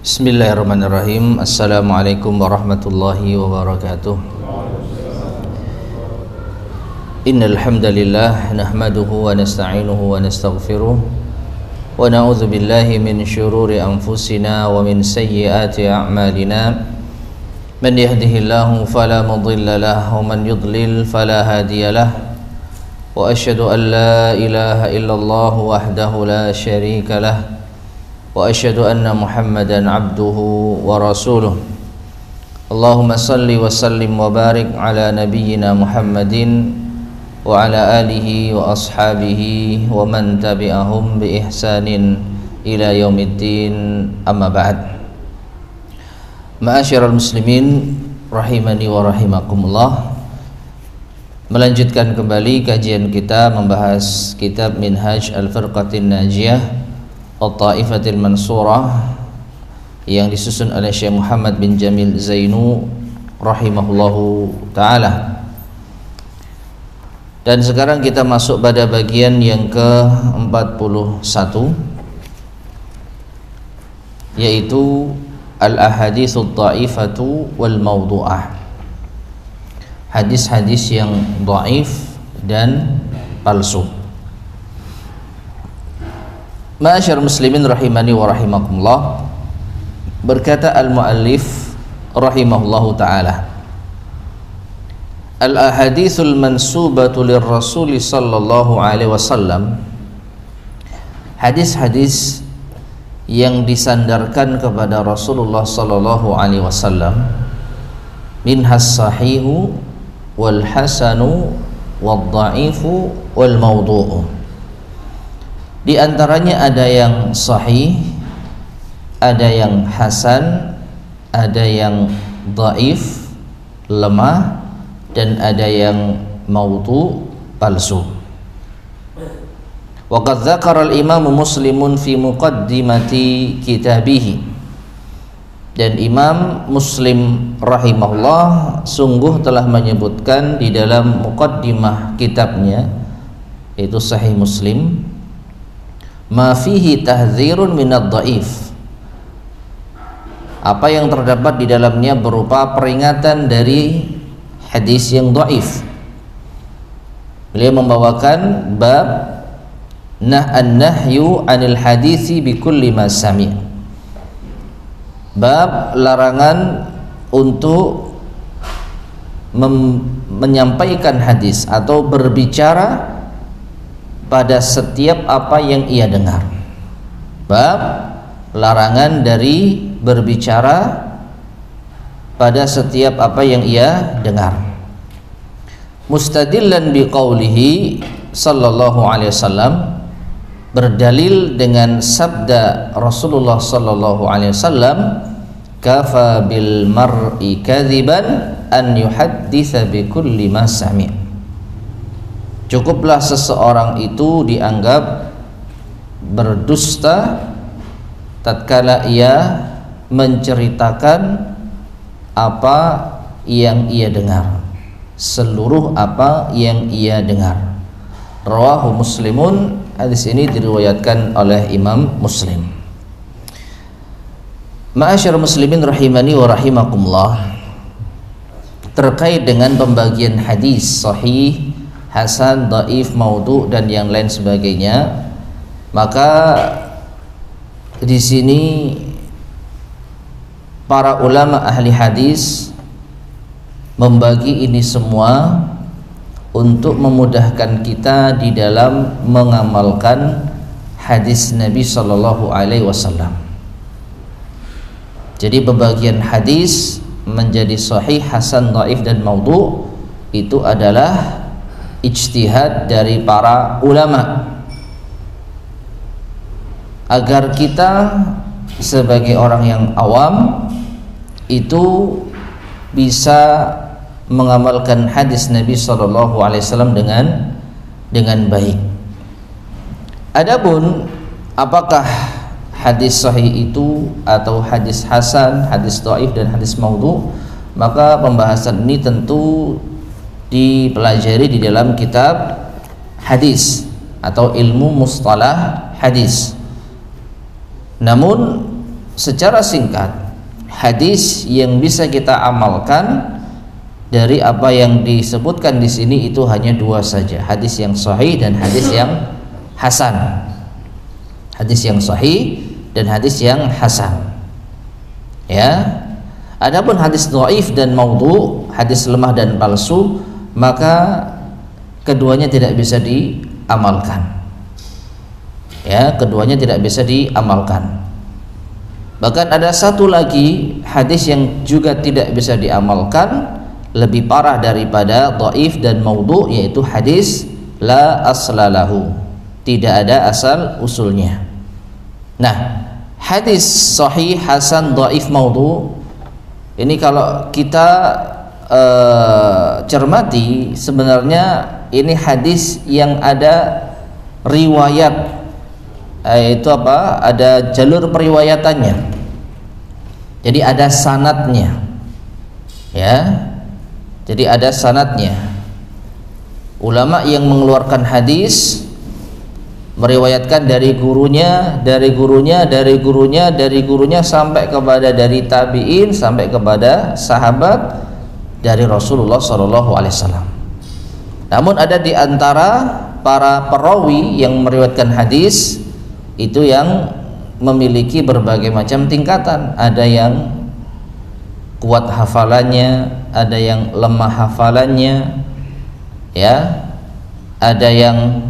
Bismillahirrahmanirrahim. Assalamualaikum warahmatullahi wabarakatuh. Innal hamdalillah nahmaduhu wa nasta'inuhu wa nastaghfiruh wa na'udzu billahi min syururi anfusina wa min sayyiati a'malina. Man yahdihillahu fala mudilla lahu wa man yudlil fala hadiya lahu. Wa asyhadu an la ilaha illallah wahdahu la syarika lahu. Wa asyhadu anna Muhammadan abduhu wa rasuluh. Allahumma salli wa sallim wa barik ala nabiyyina Muhammadin wa ala alihi wa ashabihi wa man tabi'ahum bi ihsanin ila yaumiddin, amma ba'd. Ma'asyiral muslimin rahimani wa rahimakumullah. Melanjutkan kembali kajian kita membahas kitab Minhaj Al-Firqatin Najiyah At-Ta'ifatil Mansurah yang disusun oleh Syekh Muhammad bin Jamil Zainu rahimahullahu ta'ala. Dan sekarang kita masuk pada bagian yang ke-41, yaitu Al-Ahaditsul Ta'ifatu wal Mawdu'ah, hadis-hadis yang dhaif dan palsu. Ma'asyar muslimin rahimani wa rahimakumullah. Berkata al-muallif rahimahullahu ta'ala, al-ahadithul mansubatu lirrasuli sallallahu alaihi wasallam, hadis-hadis yang disandarkan kepada Rasulullah sallallahu alaihi wasallam, minhas sahihu wal hasanu wal dha'ifu wal mawdu'u. Di antaranya ada yang sahih, ada yang hasan, ada yang dhaif, lemah, dan ada yang maudhu, palsu. Wa qad dzakara al-Imam Muslimun fi muqaddimati kitabih. Dan Imam Muslim rahimahullah sungguh telah menyebutkan di dalam muqaddimah kitabnya, yaitu Sahih Muslim, ma fihi tahdzirun minad dhaif, apa yang terdapat di dalamnya berupa peringatan dari hadis yang dhaif. Beliau membawakan bab an-nahyu 'anil hadisi bi kulli ma sami', bab larangan untuk menyampaikan hadis atau berbicara pada setiap apa yang ia dengar. Bab larangan dari berbicara pada setiap apa yang ia dengar. Mustadillan biqaulihi sallallahu alaihi wasallam, berdalil dengan sabda Rasulullah sallallahu alaihi wasallam, kafa bil mar'i kadziban an yuhadditsa bi kulli ma sami'. Cukuplah seseorang itu dianggap berdusta tatkala ia menceritakan apa yang ia dengar, seluruh apa yang ia dengar. Rawahu Muslimun. Hadis ini diriwayatkan oleh Imam Muslim. Ma'asyar muslimin rahimani wa rahimakumullah. Terkait dengan pembagian hadis sahih, hasan, dhaif, maudhu, dan yang lain sebagainya, maka di sini para ulama ahli hadis membagi ini semua untuk memudahkan kita di dalam mengamalkan hadis Nabi sallallahu alaihi wasallam. Jadi pembagian hadis menjadi sahih, hasan, dhaif, dan maudhu itu adalah ijtihad dari para ulama, agar kita sebagai orang yang awam itu bisa mengamalkan hadis Nabi sallallahu alaihi wasallam dengan baik. Adapun apakah hadis sahih itu atau hadis hasan, hadis dhaif, dan hadis maudhu, maka pembahasan ini tentu dipelajari di dalam kitab hadis atau ilmu mustalah hadis. Namun secara singkat, hadis yang bisa kita amalkan dari apa yang disebutkan di sini itu hanya dua saja, hadis yang sahih dan hadis yang hasan. Hadis yang sahih dan hadis yang hasan. Ya. Adapun hadis dhaif dan maudhu, hadis lemah dan palsu, maka keduanya tidak bisa diamalkan. Ya, keduanya tidak bisa diamalkan. Bahkan ada satu lagi hadis yang juga tidak bisa diamalkan, lebih parah daripada dhaif dan maudhu, yaitu hadis la aslalahu, tidak ada asal usulnya. Nah, hadis sahih, hasan, dhaif, maudhu ini kalau kita cermati, sebenarnya ini hadis yang ada riwayat, itu apa? Ada jalur periwayatannya. Jadi ada sanadnya. Ya. Jadi ada sanadnya. Ulama yang mengeluarkan hadis meriwayatkan dari gurunya, dari gurunya, dari gurunya, dari gurunya sampai kepada dari tabi'in, sampai kepada sahabat dari Rasulullah SAW. Namun ada di antara para perawi yang meriwayatkan hadis itu yang memiliki berbagai macam tingkatan. Ada yang kuat hafalannya, ada yang lemah hafalannya, ya, ada yang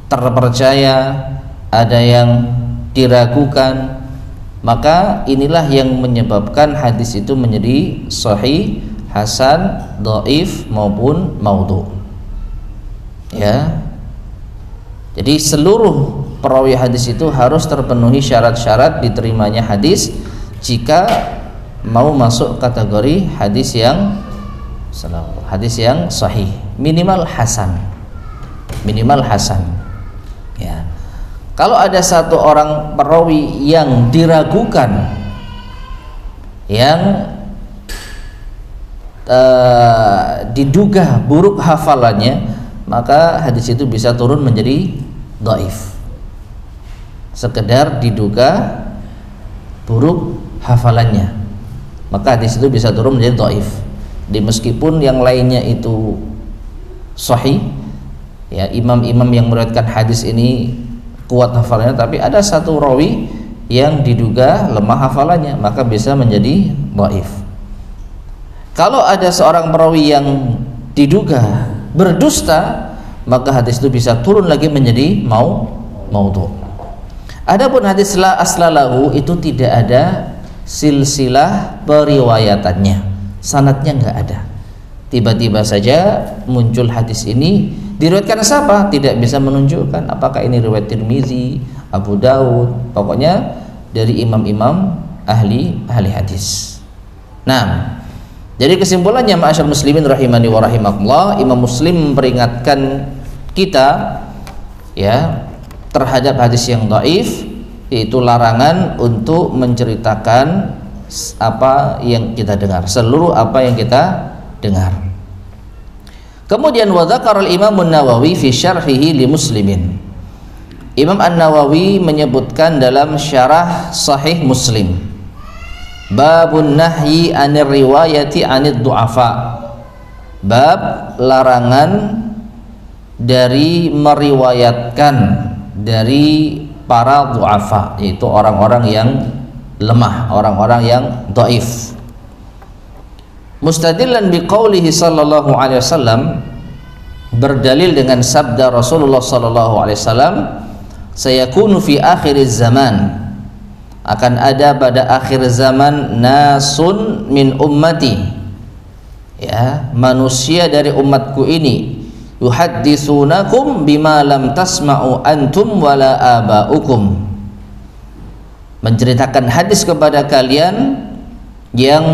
terpercaya, ada yang diragukan. Maka inilah yang menyebabkan hadis itu menjadi sahih, hasan, dhaif maupun maudhu. Ya. Jadi seluruh perawi hadis itu harus terpenuhi syarat-syarat diterimanya hadis jika mau masuk kategori hadis yang sahih, minimal hasan. Minimal hasan. Ya. Kalau ada satu orang perawi yang diragukan, yang diduga buruk hafalannya, maka hadis itu bisa turun menjadi dhaif. Sekedar diduga buruk hafalannya, maka hadis itu bisa turun menjadi dhaif. Meskipun yang lainnya itu sahih, ya, imam-imam yang meriwayatkan hadis ini kuat hafalannya, tapi ada satu rawi yang diduga lemah hafalannya, maka bisa menjadi dhaif. Kalau ada seorang perawi yang diduga berdusta, maka hadis itu bisa turun lagi menjadi maudhu. Adapun hadis la aslalahu itu tidak ada silsilah periwayatannya, sanadnya nggak ada. Tiba-tiba saja muncul hadis ini, diriwayatkan siapa? Tidak bisa menunjukkan apakah ini riwayat Tirmizi, Abu Daud, pokoknya dari imam-imam ahli hadis. Nah, jadi kesimpulannya ma'asyar muslimin rahimani wa rahimakumullah, Imam Muslim memperingatkan kita, ya, terhadap hadis yang dhaif, yaitu larangan untuk menceritakan apa yang kita dengar, seluruh apa yang kita dengar. Kemudian wa dzakara al-Imam An-Nawawi fi syarhihi li Muslimin. Imam An-Nawawi menyebutkan dalam syarah Sahih Muslim, babun nahyi anir riwayati anid du'afa, bab larangan dari meriwayatkan dari para du'afa, yaitu orang-orang yang lemah, orang-orang yang dhaif. Mustadillan biqaulihi sallallahu alaihi wasallam, berdalil dengan sabda Rasulullah sallallahu alaihi wasallam, sayakunu fi akhiriz zaman, akan ada pada akhir zaman nasun min ummati, ya, manusia dari umatku ini, yuhadditsunakum bima lam tasma'u antum wala aba'ukum, menceritakan hadis kepada kalian yang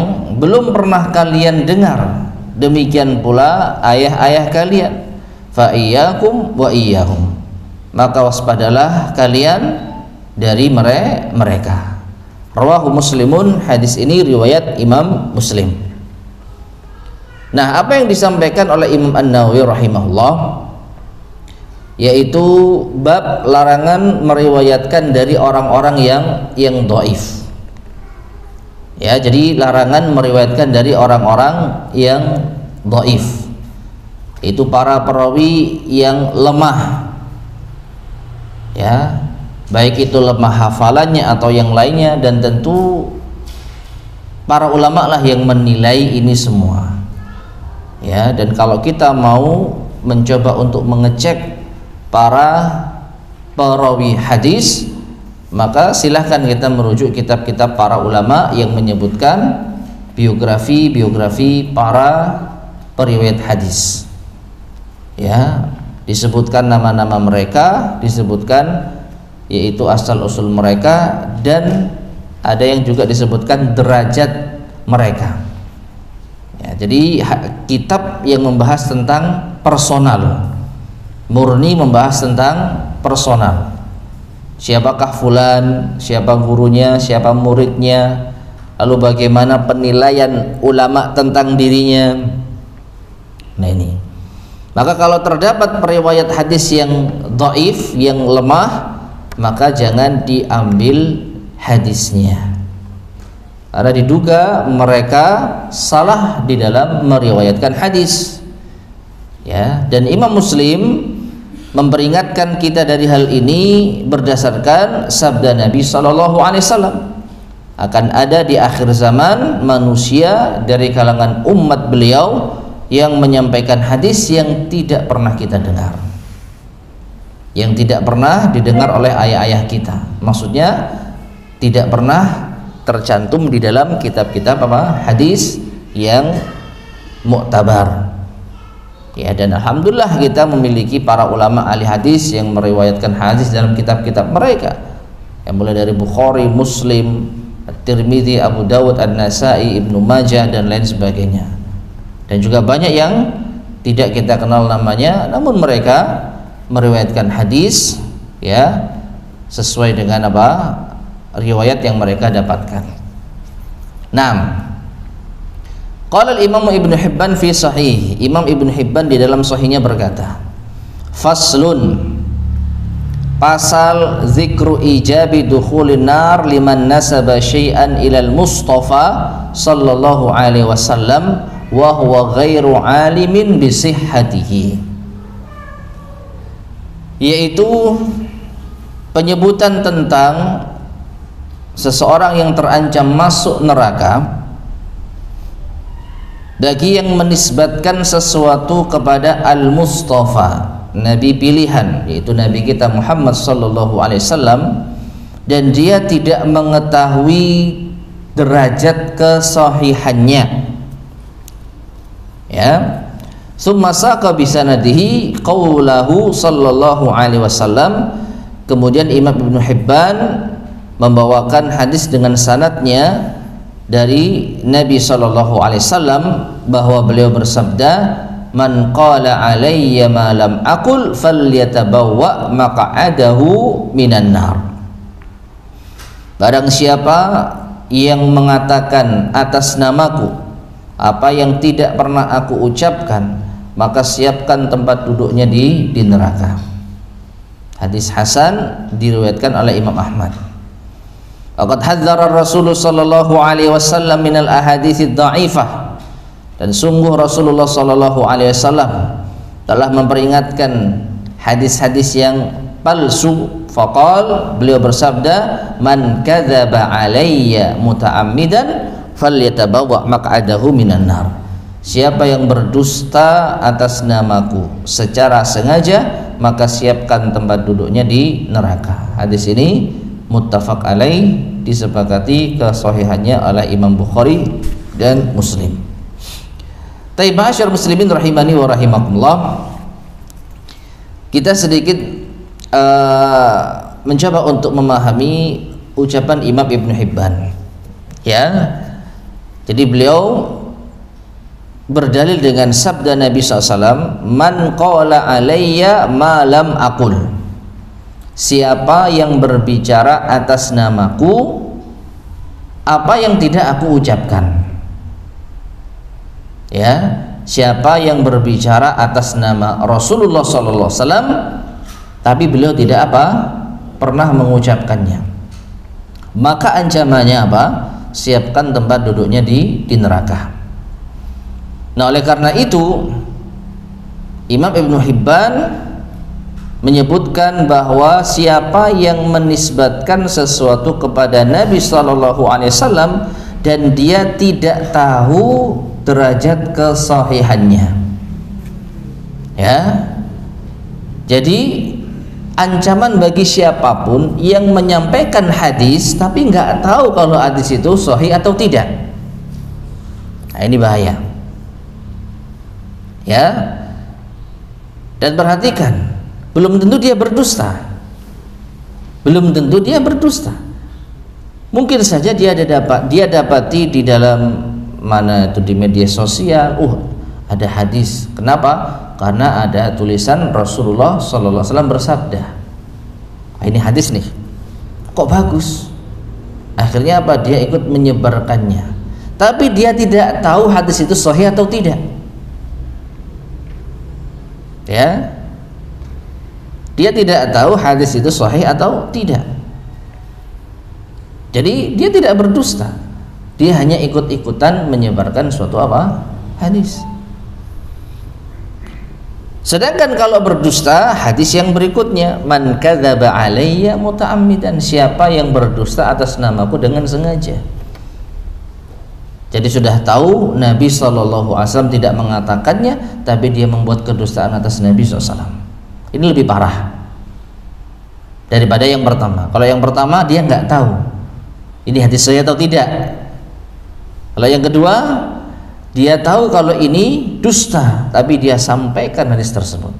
belum pernah kalian dengar, demikian pula ayah-ayah kalian. Fa iyyakum wa iyyahum, maka waspadalah kalian dari mereka. Rawahu Muslimun, hadis ini riwayat Imam Muslim. Nah, apa yang disampaikan oleh Imam An-Nawawi rahimahullah, yaitu bab larangan meriwayatkan dari orang-orang yang dhaif. Ya, jadi larangan meriwayatkan dari orang-orang yang dhaif. Itu para perawi yang lemah. Ya, baik itu lemah hafalannya atau yang lainnya, dan tentu para ulama lah yang menilai ini semua. Ya, dan kalau kita mau mencoba untuk mengecek para perawi hadis, maka silahkan kita merujuk kitab-kitab para ulama yang menyebutkan biografi para periwayat hadis. Ya, disebutkan nama-nama mereka, disebutkan yaitu asal usul mereka, dan ada yang juga disebutkan derajat mereka. Ya, jadi kitab yang membahas tentang personal, murni membahas tentang personal. Siapakah fulan, siapa gurunya, siapa muridnya, lalu bagaimana penilaian ulama tentang dirinya. Nah ini. Maka kalau terdapat periwayat hadis yang dhaif, yang lemah, maka jangan diambil hadisnya. Karena diduga mereka salah di dalam meriwayatkan hadis. Ya, dan Imam Muslim memperingatkan kita dari hal ini berdasarkan sabda Nabi SAW. Akan ada di akhir zaman manusia dari kalangan umat beliau yang menyampaikan hadis yang tidak pernah kita dengar, yang tidak pernah didengar oleh ayah-ayah kita. Maksudnya tidak pernah tercantum di dalam kitab-kitab hadis yang muktabar. Ya, dan alhamdulillah kita memiliki para ulama ahli hadis yang meriwayatkan hadis dalam kitab-kitab mereka, yang mulai dari Bukhari, Muslim, At-Tirmidzi, Abu Dawud, An-Nasai, Ibnu Majah, dan lain sebagainya. Dan juga banyak yang tidak kita kenal namanya, namun mereka meriwayatkan hadis ya sesuai dengan riwayat yang mereka dapatkan. 6. Qala al-Imam Ibnu Hibban fi sahih. Imam Ibnu Hibban di dalam sahihnya berkata, faslun, pasal zikru ijabi dukhulin nar liman nasaba syai'an ilal Mustafa sallallahu alaihi wasallam wa huwa ghairu alimin bi sihhatihi. Yaitu penyebutan tentang seseorang yang terancam masuk neraka bagi yang menisbatkan sesuatu kepada Al-Mustafa, Nabi pilihan, yaitu Nabi kita Muhammad sallallahu alaihi wasallam, dan dia tidak mengetahui derajat kesahihannya. Ya. Tsumma saqa bi sanadihi qaulahu sallallahu alaihi wasallam. Kemudian Imam Ibnu Hibban membawakan hadis dengan sanadnya dari Nabi sallallahu alaihi wasallam bahwa beliau bersabda, man qala alayya ma lam aqul falyatabawwa maq'adahu minan nar. Barang siapa yang mengatakan atas namaku apa yang tidak pernah aku ucapkan, maka siapkan tempat duduknya di neraka. Hadis hasan diriwayatkan oleh Imam Ahmad. Waqad hadzara Rasulullah sallallahu alaihi wasallam minal ahaditsidz dha'ifah. Dan sungguh Rasulullah sallallahu alaihi wasallam telah memperingatkan hadis-hadis yang palsu. Faqal, beliau bersabda, man kadzaba alayya muta'ammidan falyatabawwa maq'adahu minan nar. Siapa yang berdusta atas namaku secara sengaja, maka siapkan tempat duduknya di neraka. Hadis ini muttafaq alaih, disepakati kesahihannya oleh Imam Bukhari dan Muslim. Taib ma'asyar muslimin rahimani wa rahimakumullah, kita sedikit mencoba untuk memahami ucapan Imam Ibnu Hibban. Ya, jadi beliau berdalil dengan sabda Nabi SAW, man qala alayya ma lam aqul. Siapa yang berbicara atas namaku apa yang tidak aku ucapkan. Ya, siapa yang berbicara atas nama Rasulullah SAW tapi beliau tidak pernah mengucapkannya, maka ancamannya siapkan tempat duduknya di neraka. Nah, oleh karena itu Imam Ibnu Hibban menyebutkan bahwa siapa yang menisbatkan sesuatu kepada Nabi Shallallahu Alaihi Wasallam dan dia tidak tahu derajat kesahihannya, ya, jadi ancaman bagi siapapun yang menyampaikan hadis tapi nggak tahu kalau hadis itu sahih atau tidak. Nah, ini bahaya, ya. Dan perhatikan, belum tentu dia berdusta, belum tentu dia berdusta. Mungkin saja dia dapati di dalam mana itu, di media sosial, ada hadis. Kenapa? Karena ada tulisan Rasulullah Sallallahu Alaihi Wasallam bersabda. Ini hadis nih, kok bagus. Akhirnya apa? Dia ikut menyebarkannya, tapi dia tidak tahu hadis itu sahih atau tidak, ya. Dia tidak tahu hadis itu sahih atau tidak. Jadi dia tidak berdusta, dia hanya ikut-ikutan menyebarkan suatu hadis. Sedangkan kalau berdusta, hadis yang berikutnya, man kadzaba alayya muta'ammidan, siapa yang berdusta atas namaku dengan sengaja. Jadi sudah tahu Nabi SAW tidak mengatakannya, tapi dia membuat kedustaan atas Nabi SAW. Ini lebih parah daripada yang pertama. Kalau yang pertama dia nggak tahu ini hadis sahih atau tidak. Kalau yang kedua, dia tahu kalau ini dusta, tapi dia sampaikan hadis tersebut.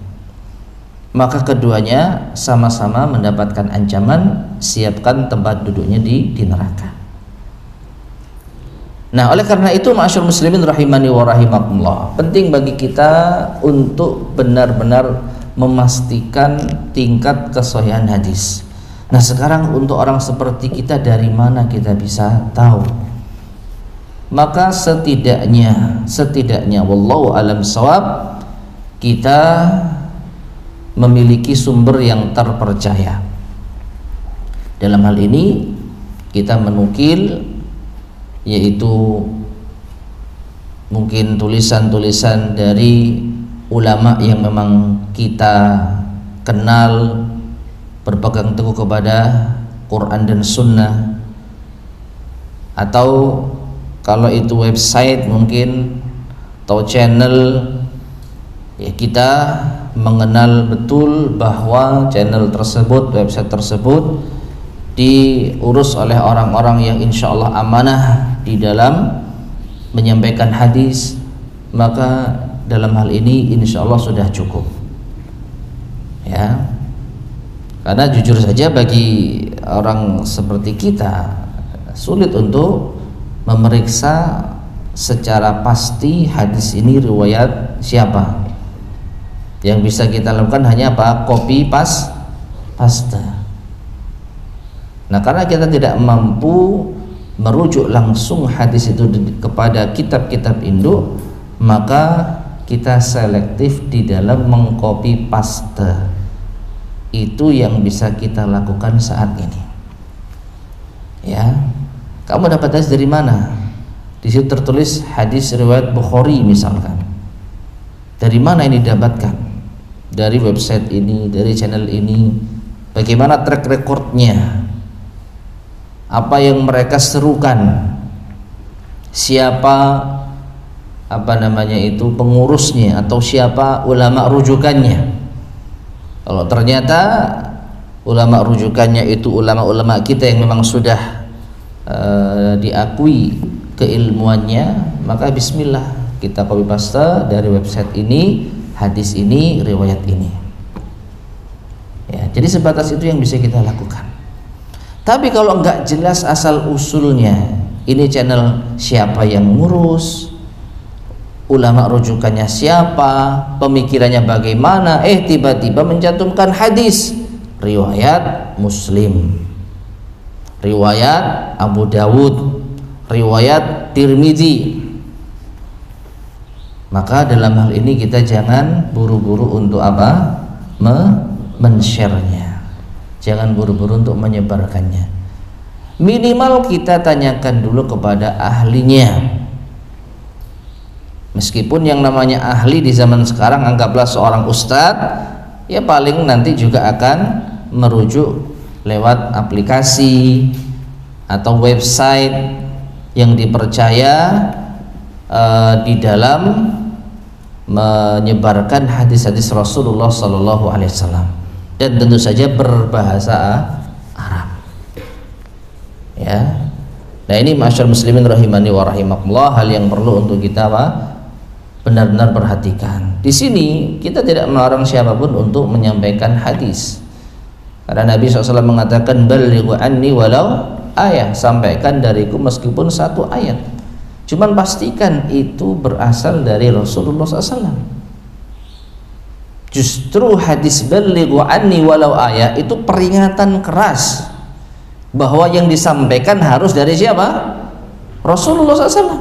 Maka keduanya sama-sama mendapatkan ancaman, siapkan tempat duduknya di neraka. Nah, oleh karena itu ma'asyur muslimin rahimani wa rahimakumullah, penting bagi kita untuk benar-benar memastikan tingkat kesahihan hadis. Nah, sekarang untuk orang seperti kita, dari mana kita bisa tahu? Maka setidaknya wallahu alam shawab, kita memiliki sumber yang terpercaya. Dalam hal ini kita menukil, yaitu mungkin tulisan-tulisan dari ulama yang memang kita kenal, berpegang teguh kepada Quran dan Sunnah, atau kalau itu website mungkin atau channel, ya kita mengenal betul bahwa channel tersebut, website tersebut diurus oleh orang-orang yang insya Allah amanah di dalam menyampaikan hadis. Maka dalam hal ini insya Allah sudah cukup, ya. Karena jujur saja bagi orang seperti kita sulit untuk memeriksa secara pasti hadis ini riwayat siapa. Yang bisa kita lakukan hanya copy paste. Nah, karena kita tidak mampu merujuk langsung hadis itu kepada kitab-kitab induk, maka kita selektif di dalam mengcopy paste. Itu yang bisa kita lakukan saat ini, ya. Kamu dapat hadis dari mana? Di situ tertulis hadis riwayat Bukhari misalkan. Dari mana ini didapatkan? Dari website ini, dari channel ini. Bagaimana track recordnya? Apa yang mereka serukan? Siapa pengurusnya, atau siapa ulama rujukannya? Kalau ternyata ulama rujukannya itu ulama-ulama kita yang memang sudah diakui keilmuannya, maka bismillah, kita copy paste dari website ini, hadis ini, riwayat ini, ya. Jadi sebatas itu yang bisa kita lakukan. Tapi kalau enggak jelas asal usulnya, ini channel siapa yang ngurus, ulama rujukannya siapa, pemikirannya bagaimana, tiba-tiba mencantumkan hadis riwayat Muslim, riwayat Abu Dawud, riwayat Tirmidzi, maka dalam hal ini kita jangan buru-buru untuk men-share-nya, jangan buru-buru untuk menyebarkannya. minimal kita tanyakan dulu kepada ahlinya. Meskipun yang namanya ahli di zaman sekarang anggaplah seorang ustadz, ya paling nanti juga akan merujuk lewat aplikasi atau website yang dipercaya di dalam menyebarkan hadis-hadis Rasulullah Sallallahu Alaihi Wasallam, dan tentu saja berbahasa Arab. Ya, nah ini masyarakat muslimin rahimani wa rahimakumullah, hal yang perlu untuk kita benar-benar perhatikan. Di sini kita tidak melarang siapapun untuk menyampaikan hadis, karena Nabi SAW mengatakan balighu anni walau ayat, sampaikan dariku meskipun satu ayat. Cuman pastikan itu berasal dari Rasulullah SAW. Justru hadis balighu anni walau ayat itu peringatan keras bahwa yang disampaikan harus dari siapa? Rasulullah SAW.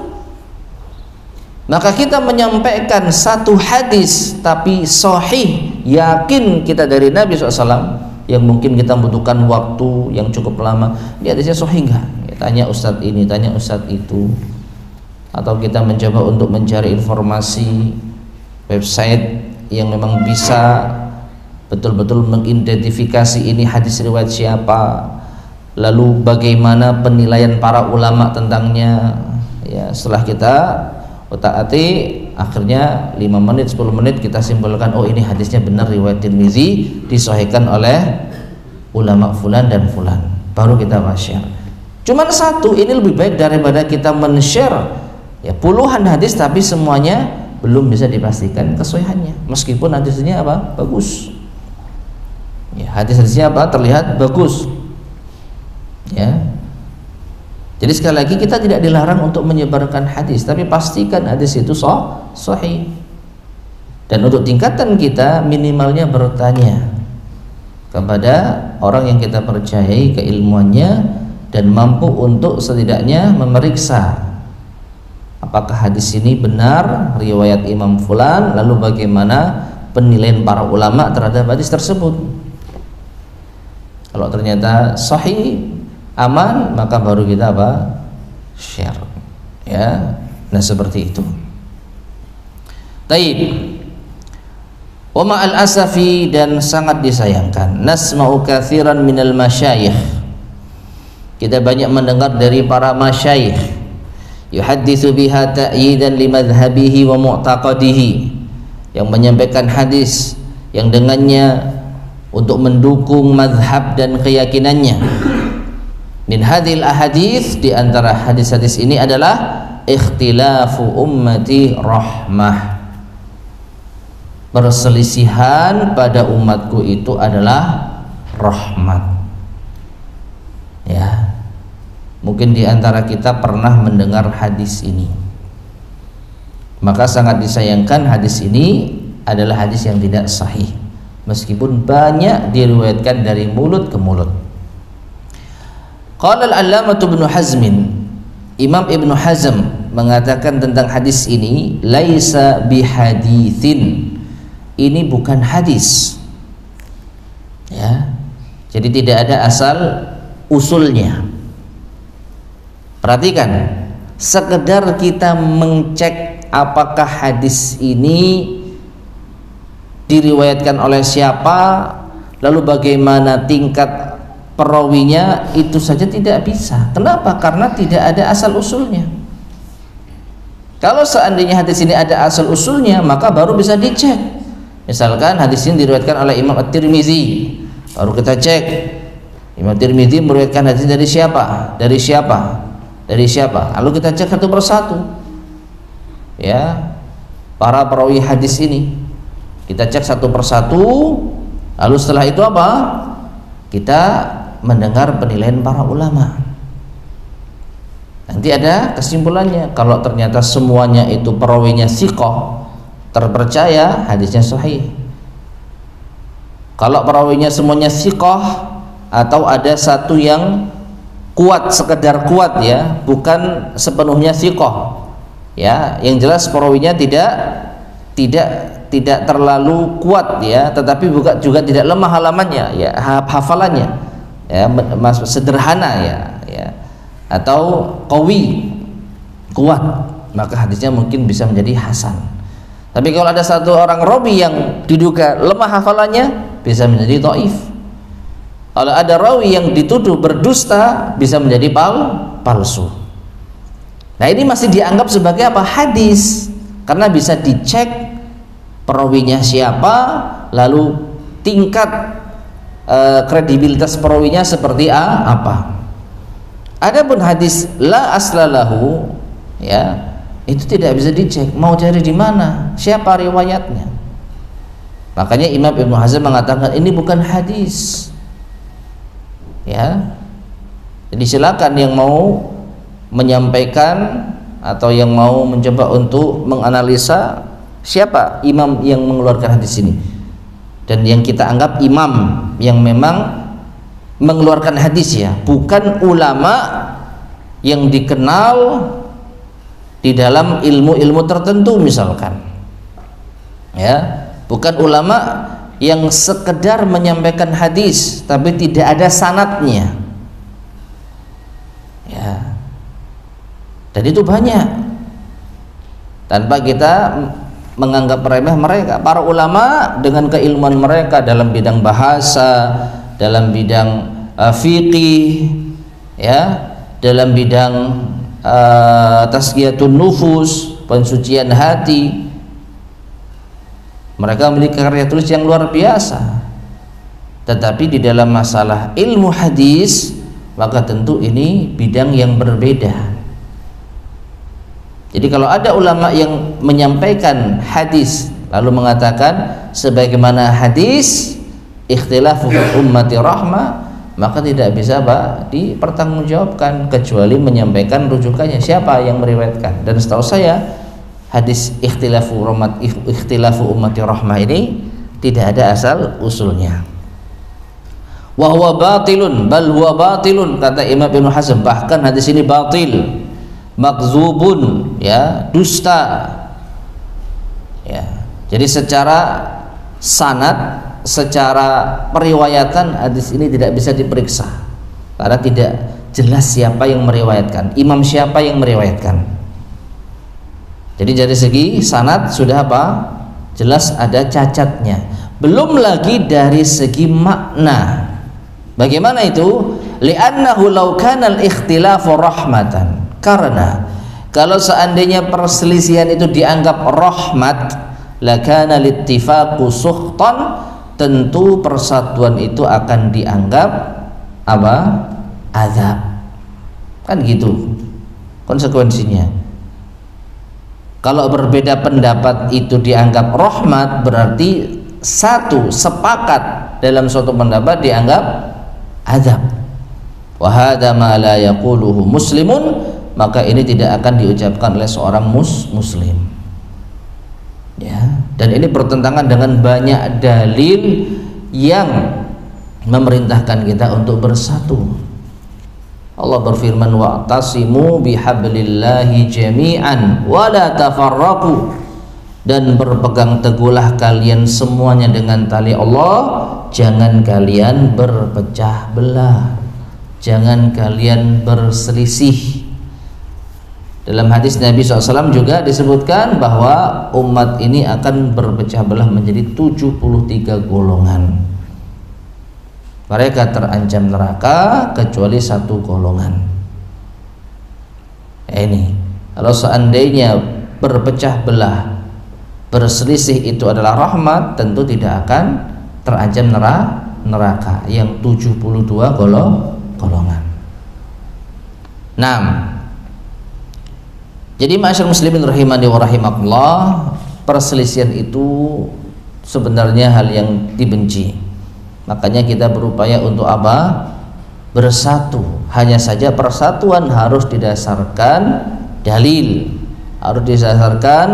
Maka kita menyampaikan satu hadis tapi sahih, yakin kita dari Nabi SAW, yang mungkin kita membutuhkan waktu yang cukup lama, ini hadisnya sahih enggak? Ya, tanya ustadz ini, tanya ustadz itu, atau kita mencoba untuk mencari informasi website yang memang bisa betul-betul mengidentifikasi ini hadis riwayat siapa, lalu bagaimana penilaian para ulama tentangnya. Ya, setelah kita otak-atik, akhirnya 5 menit 10 menit kita simpulkan, oh ini hadisnya benar riwayat Tirmizi, disahihkan oleh ulama fulan dan fulan, baru kita share. Cuman satu ini lebih baik daripada kita men-share ya puluhan hadis tapi semuanya belum bisa dipastikan kesahihannya, meskipun hadisnya apa? Bagus. Ya, hadis-hadisnya apa? Terlihat bagus. Ya. Jadi sekali lagi kita tidak dilarang untuk menyebarkan hadis, tapi pastikan hadis itu sahih. Dan untuk tingkatan kita minimalnya bertanya kepada orang yang kita percayai keilmuannya dan mampu untuk setidaknya memeriksa apakah hadis ini benar riwayat Imam Fulan, lalu bagaimana penilaian para ulama terhadap hadis tersebut. Kalau ternyata sahih, aman, maka baru kita share. Ya, nah seperti itu. Taib. Wa ma'al asafi, dan sangat disayangkan, nasma'u katsiran minal masyayikh, kita banyak mendengar dari para masyayikh, yuhadditsu biha ta'yidan limadhhabihi wa mu'taqadihi, yang menyampaikan hadis yang dengannya untuk mendukung mazhab dan keyakinannya. Min hadhil ahadits, di antara hadis-hadis ini adalah ikhtilafu ummati rahmah, perselisihan pada umatku itu adalah rahmat. Ya, mungkin di antara kita pernah mendengar hadis ini, maka sangat disayangkan hadis ini adalah hadis yang tidak sahih, meskipun banyak diriwayatkan dari mulut ke mulut. Qala al-allamah Ibnu Hazm, Imam Ibnu Hazm mengatakan tentang hadis ini, laisa bihaditsin, ini bukan hadis. Ya, jadi tidak ada asal usulnya. Perhatikan, sekedar kita mengcek apakah hadis ini diriwayatkan oleh siapa, lalu bagaimana tingkat perawinya, itu saja tidak bisa. Kenapa? Karena tidak ada asal usulnya. Kalau seandainya hadis ini ada asal usulnya, maka baru bisa dicek. Misalkan hadis ini diriwayatkan oleh Imam At-Tirmizi, baru kita cek Imam Tirmizi meriwayatkan hadis dari siapa, dari siapa, dari siapa. Lalu kita cek satu persatu, ya, para perawi hadis ini kita cek satu persatu. Lalu setelah itu apa? Kita mendengar penilaian para ulama. Nanti ada kesimpulannya. Kalau ternyata semuanya itu perawinya thiqah, terpercaya, hadisnya sahih. Kalau perawinya semuanya thiqah atau ada satu yang kuat, sekedar kuat, ya, bukan sepenuhnya thiqah, ya, yang jelas perawinya tidak terlalu kuat, ya, tetapi juga tidak lemah halamannya, ya, hafalannya, ya, sederhana, ya, ya, atau qawi, kuat, maka hadisnya mungkin bisa menjadi hasan. Tapi kalau ada satu orang rawi yang diduga lemah hafalannya, bisa menjadi dhaif. Kalau ada rawi yang dituduh berdusta, bisa menjadi palsu. Nah, ini masih dianggap sebagai apa? Hadis, karena bisa dicek perawinya siapa, lalu tingkat kredibilitas perawinya seperti apa. Adapun hadis la aslalahu, ya, itu tidak bisa dicek, mau cari di mana, siapa riwayatnya. Makanya Imam Ibnu Hazm mengatakan ini bukan hadis, ya. Jadi silakan yang mau menyampaikan atau yang mau mencoba untuk menganalisa siapa imam yang mengeluarkan hadis ini, dan yang kita anggap imam yang memang mengeluarkan hadis, ya, bukan ulama yang dikenal di dalam ilmu-ilmu tertentu misalkan, ya, bukan ulama yang sekedar menyampaikan hadis tapi tidak ada sanadnya, ya. Dan itu banyak, tanpa kita menganggap remeh mereka. Para ulama dengan keilmuan mereka dalam bidang bahasa, dalam bidang fiqih, ya, dalam bidang tazkiyatun nufus, pensucian hati, mereka memiliki karya tulis yang luar biasa. Tetapi di dalam masalah ilmu hadis, maka tentu ini bidang yang berbeda. Jadi kalau ada ulama yang menyampaikan hadis lalu mengatakan sebagaimana hadis ikhtilafu ummati rahmah, maka tidak bisa dipertanggungjawabkan kecuali menyampaikan rujukannya, siapa yang meriwayatkan. Dan setahu saya hadis ikhtilafu ummati rahmah ini tidak ada asal usulnya. Wa huwa batilun, bal huwa batilun, kata Imam Ibnu Hazm, bahkan hadis ini batil, makzubun, ya, dusta, ya. Jadi secara sanad, secara periwayatan hadis ini tidak bisa diperiksa karena tidak jelas siapa yang meriwayatkan, imam siapa yang meriwayatkan. Jadi dari segi sanad sudah apa? Jelas ada cacatnya. Belum lagi dari segi makna. Bagaimana itu? Li'annahu law kana al-ikhtilafu rahmatan. Karena kalau seandainya perselisihan itu dianggap rahmat, lakana littifaqu sukhtan, tentu persatuan itu akan dianggap apa? Azab. Kan gitu konsekuensinya. Kalau berbeda pendapat itu dianggap rahmat, berarti satu sepakat dalam suatu pendapat dianggap azab. Wa hadza ma la yaquluhu muslimun, maka ini tidak akan diucapkan oleh seorang muslim, ya. Dan ini bertentangan dengan banyak dalil yang memerintahkan kita untuk bersatu. Allah berfirman, wa'tasimu bihablillahi jami'an wa la tafarraqu, dan berpegang teguhlah kalian semuanya dengan tali Allah, jangan kalian berpecah belah, jangan kalian berselisih. Dalam hadis Nabi SAW juga disebutkan bahwa umat ini akan berpecah belah menjadi 73 golongan. Mereka terancam neraka kecuali satu golongan. Ini kalau seandainya berpecah belah, berselisih itu adalah rahmat, tentu tidak akan terancam neraka yang 72 golongan. 6. Jadi ma'asyiral muslimin rahimani wa rahimakumullah, perselisihan itu sebenarnya hal yang dibenci. Makanya kita berupaya untuk apa? Bersatu. Hanya saja persatuan harus didasarkan dalil, harus didasarkan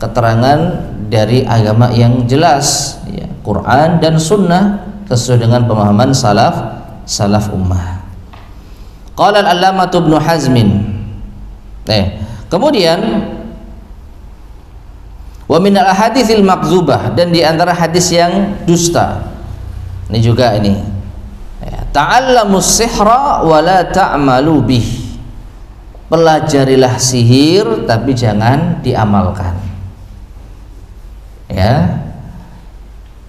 keterangan dari agama yang jelas, ya, Quran dan Sunnah, sesuai dengan pemahaman salaf ummah. Qala al-allamah Ibnu Hazmin. Kemudian wa min al-haditsil makzubah, dan di antara hadis yang dusta. Ini juga ini, ya, ta'allamus sihra wa la ta'malu bih. Pelajarilah sihir tapi jangan diamalkan. Ya.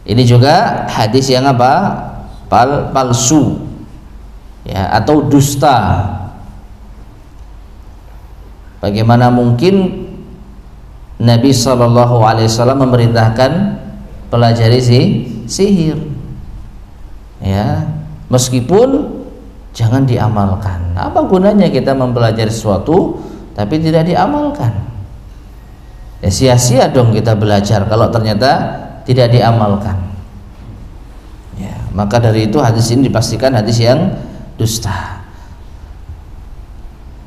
Ini juga hadis yang apa? Palsu. Ya, atau dusta. Bagaimana mungkin Nabi SAW memerintahkan pelajari sihir? Ya, meskipun jangan diamalkan. Apa gunanya kita mempelajari sesuatu tapi tidak diamalkan? Ya sia-sia dong kita belajar kalau ternyata tidak diamalkan. Ya, maka dari itu hadis ini dipastikan hadis yang dusta.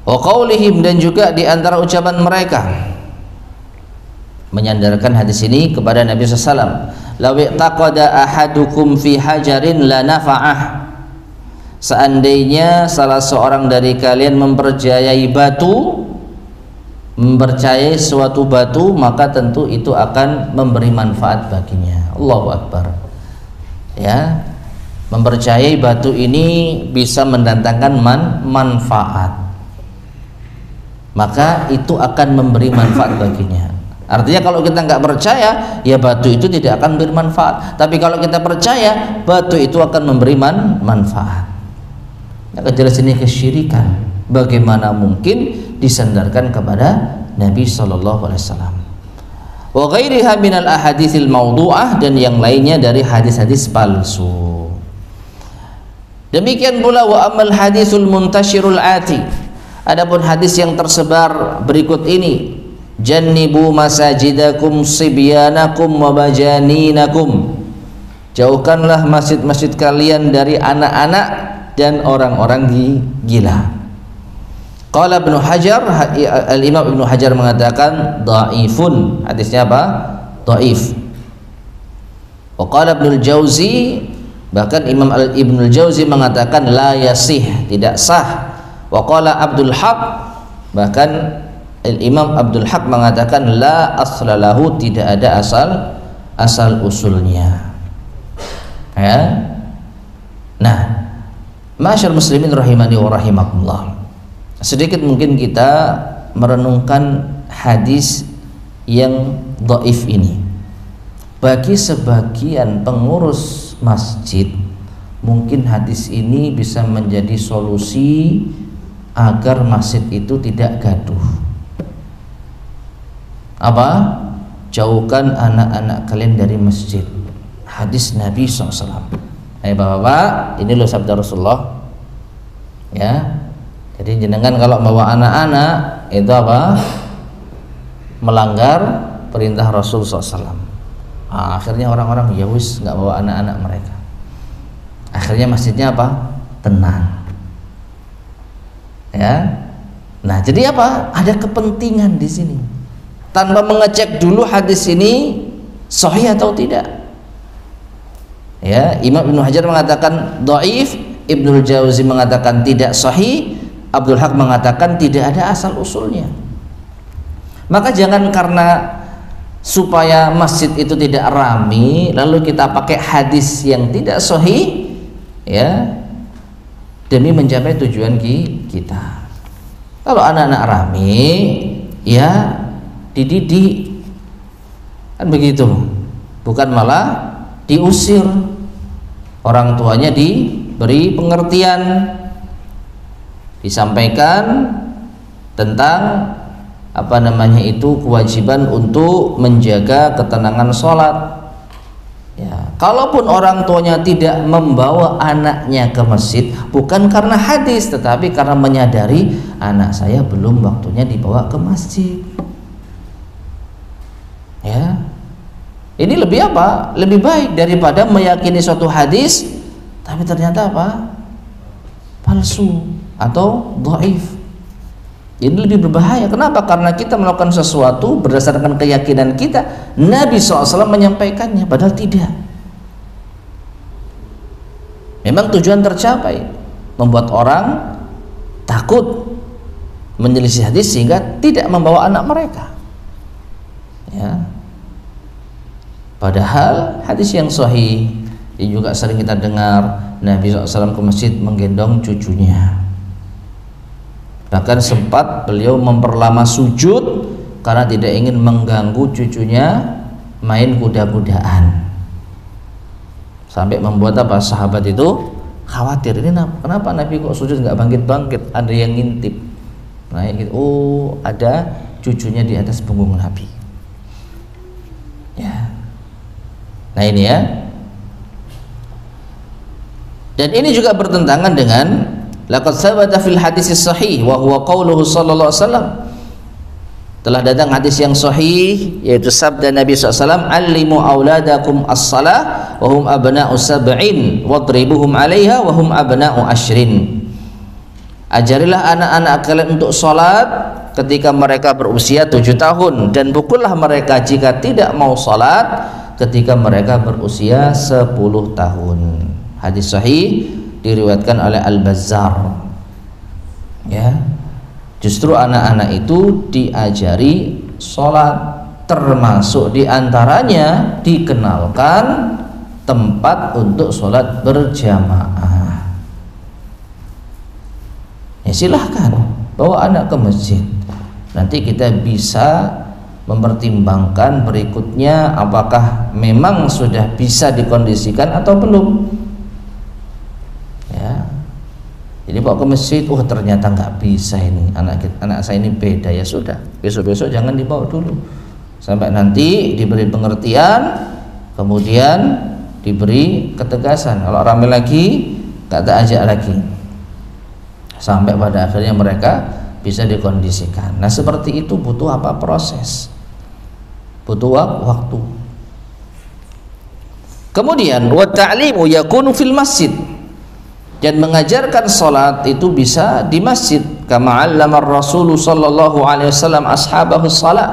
Wa qaulihim, dan juga di antara ucapan mereka menyandarkan hadis ini kepada Nabi SAW. Law taqada ahadukum fi hajarin la nafa'ah. Seandainya salah seorang dari kalian mempercayai suatu batu, maka tentu itu akan memberi manfaat baginya. Allahu Akbar. Ya, mempercayai batu ini bisa mendatangkan manfaat, maka itu akan memberi manfaat baginya. Artinya kalau kita nggak percaya, ya batu itu tidak akan bermanfaat. Tapi kalau kita percaya, batu itu akan memberi manfaat. Maka jelas ini kesyirikan. Bagaimana mungkin disandarkan kepada Nabi Sallallahu Alaihi Wasallam? Wa ghairiha minal ahaditsil maudu'ah, dan yang lainnya dari hadis-hadis palsu. Demikian pula wa amal hadisul muntashirul ati. Adapun hadis yang tersebar berikut ini, jannibu masajidakum sibyanakum wa bajaninakum. Jauhkanlah masjid-masjid kalian dari anak-anak dan orang-orang gila. Qala Ibnu Hajar, Al-Imam Ibnu Hajar mengatakan dhaifun. Hadisnya apa? Dhaif. Wa qala Ibnu Jauzi, bahkan Imam Ibnu Jauzi mengatakan la yasih, tidak sah. Wa qala Abdul Haq, bahkan Imam Abdul Haq mengatakan la aslalahu, tidak ada asal usulnya. Ya. Nah, ma'asyar muslimin rahimani wa rahimakumullah, sedikit mungkin kita merenungkan hadis yang dhaif ini. Bagi sebagian pengurus masjid, mungkin hadis ini bisa menjadi solusi agar masjid itu tidak gaduh. Apa? Jauhkan anak-anak kalian dari masjid. Hadis Nabi SAW. Bapak-bapak, ini loh sabda Rasulullah. Ya. Jadi jenengan kalau bawa anak-anak itu apa? Melanggar perintah Rasul SAW. Akhirnya orang-orang ya wis nggak bawa anak-anak mereka. Akhirnya masjidnya apa? Tenang. Ya. Nah, jadi apa? Ada kepentingan di sini. Tanpa mengecek dulu hadis ini sahih atau tidak. Ya, Imam Ibnu Hajar mengatakan dhaif, Ibnu Jauzi mengatakan tidak sahih, Abdul Haq mengatakan tidak ada asal usulnya. Maka jangan karena supaya masjid itu tidak ramai lalu kita pakai hadis yang tidak sahih, ya, demi mencapai tujuan kita. Kalau anak-anak ramai, ya dididik, kan begitu, bukan malah diusir. Orang tuanya diberi pengertian, disampaikan tentang apa namanya itu kewajiban untuk menjaga ketenangan sholat. Ya, kalaupun orang tuanya tidak membawa anaknya ke masjid, bukan karena hadis, tetapi karena menyadari anak saya belum waktunya dibawa ke masjid. Ya, ini lebih apa? Lebih baik daripada meyakini suatu hadis tapi ternyata apa? Palsu atau dhaif. Ini lebih berbahaya. Kenapa? Karena kita melakukan sesuatu berdasarkan keyakinan kita. Nabi SAW menyampaikannya, padahal tidak. Memang tujuan tercapai, membuat orang takut menyelisih hadis sehingga tidak membawa anak mereka. Ya. Padahal hadis yang sahih Ini juga sering kita dengar Nabi SAW ke masjid menggendong cucunya. Bahkan sempat beliau memperlama sujud karena tidak ingin mengganggu cucunya main kuda-kudaan. Sampai membuat apa, sahabat itu khawatir, ini kenapa Nabi kok sujud nggak bangkit-bangkit, ada yang ngintip. Nah gitu, oh ada cucunya di atas punggung Nabi. Ya. Nah ini ya. Dan ini juga bertentangan dengan laqad sabata fil hadis sahih wa huwa qauluhu sallallahu alaihi wasallam. Telah datang hadis yang sahih yaitu sabda Nabi SAW, "Allimu auladakum as-salah wa hum abna'u sab'in wadribuhum 'alaiha wa hum abna'u ashrin." Ajarilah anak-anak kalian untuk salat ketika mereka berusia 7 tahun dan pukullah mereka jika tidak mau salat ketika mereka berusia 10 tahun. Hadis sahih diriwayatkan oleh Al-Bazzar. Ya. Justru anak-anak itu diajari sholat, termasuk diantaranya dikenalkan tempat untuk sholat berjamaah. Ya silahkan bawa anak ke masjid. Nanti kita bisa mempertimbangkan berikutnya apakah memang sudah bisa dikondisikan atau belum. Ya. Jadi bawa ke masjid, ternyata nggak bisa ini, anak saya ini beda, ya sudah, besok-besok jangan dibawa dulu sampai nanti diberi pengertian, kemudian diberi ketegasan. Kalau ramai lagi nggak tak ajak lagi, sampai pada akhirnya mereka bisa dikondisikan. Nah seperti itu butuh apa, proses, butuh waktu. Kemudian wa ta'limu yakunu fil masjid, dan mengajarkan salat itu bisa di masjid, kama 'allama Rasulullah sallallahu alaihi wasallam ashabahu salat,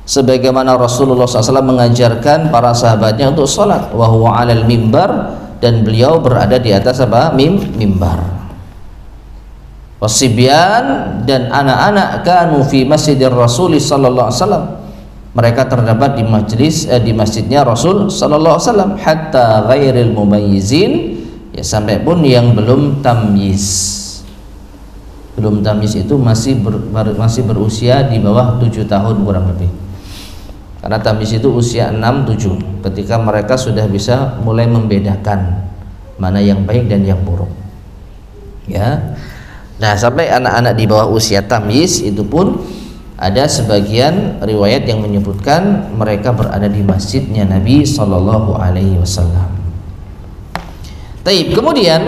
sebagaimana Rasulullah SAW mengajarkan para sahabatnya untuk salat, wa huwa 'alal mimbar, dan beliau berada di atas apa, mimbar. Wasibyan, dan anak-anak kanu fi masjidir Rasul sallallahu alaihi wasallam, mereka terdapat di di masjidnya Rasul sallallahu alaihi wasallam, hatta ghairil mumayyizin, ya sampai pun yang belum tamyiz. Belum tamyiz itu masih berusia di bawah 7 tahun kurang lebih. Karena tamyiz itu usia 6-7, ketika mereka sudah bisa mulai membedakan mana yang baik dan yang buruk. Ya. Nah, sampai anak-anak di bawah usia tamyiz itu pun ada sebagian riwayat yang menyebutkan mereka berada di masjidnya Nabi sallallahu alaihi wasallam. Taib. Kemudian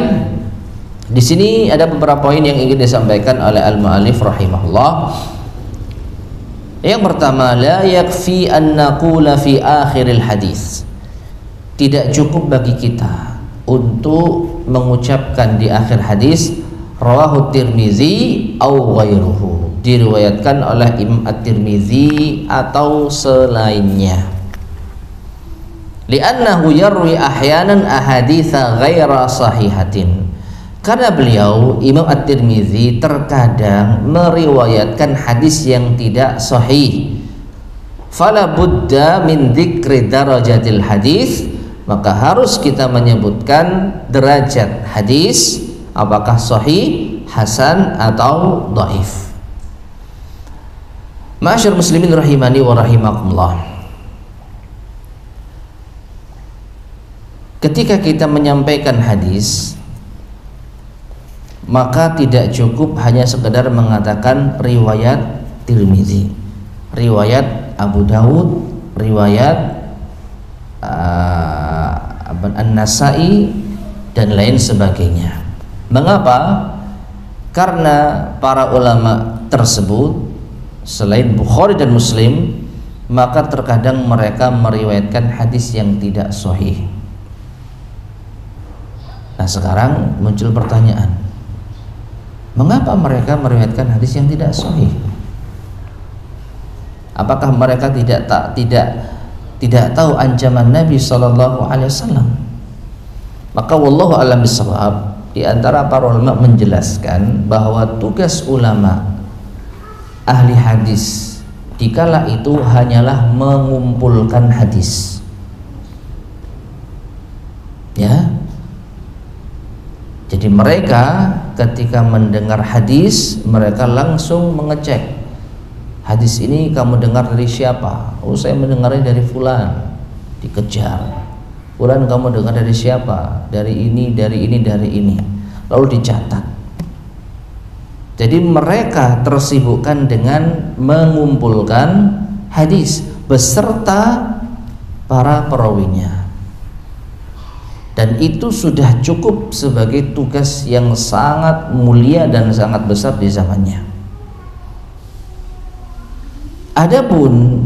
di sini ada beberapa poin yang ingin disampaikan oleh al-mu'allif rahimahullah. Yang pertama, la yakfi an naqula fi akhiril hadis. Tidak cukup bagi kita untuk mengucapkan di akhir hadis rawahu Tirmizi au ghairuhu, diriwayatkan oleh Imam At-Tirmizi atau selainnya. Li'annahu yarwi ahyanan ahaditsa ghaira sahihatin, karena beliau Imam At-Tirmizi terkadang meriwayatkan hadis yang tidak sahih. Fala budda min dzikri darajatil hadis, maka harus kita menyebutkan derajat hadis, apakah sahih, hasan atau dhaif. Ma'asyar muslimin rahimani wa rahimakumullah. Ketika kita menyampaikan hadis, maka tidak cukup hanya sekedar mengatakan riwayat Tirmizi, riwayat Abu Dawud, riwayat An-Nasai dan lain sebagainya. Mengapa? Karena para ulama tersebut selain Bukhari dan Muslim, maka terkadang mereka meriwayatkan hadis yang tidak sahih. Nah sekarang muncul pertanyaan, mengapa mereka meriwayatkan hadis yang tidak sahih? Apakah mereka tidak tahu ancaman Nabi sallallahu alaihi wasallam? Maka wallahu a'lam bishawab, di antara para ulama menjelaskan bahwa tugas ulama ahli hadis dikala itu hanyalah mengumpulkan hadis. Ya. Jadi mereka ketika mendengar hadis, mereka langsung mengecek, hadis ini kamu dengar dari siapa? Oh, saya mendengarnya dari fulan. Dikejar. Fulan, kamu dengar dari siapa? Dari ini, dari ini, dari ini. Lalu dicatat. Jadi mereka tersibukkan dengan mengumpulkan hadis beserta para perawinya. Dan itu sudah cukup sebagai tugas yang sangat mulia dan sangat besar di zamannya. Adapun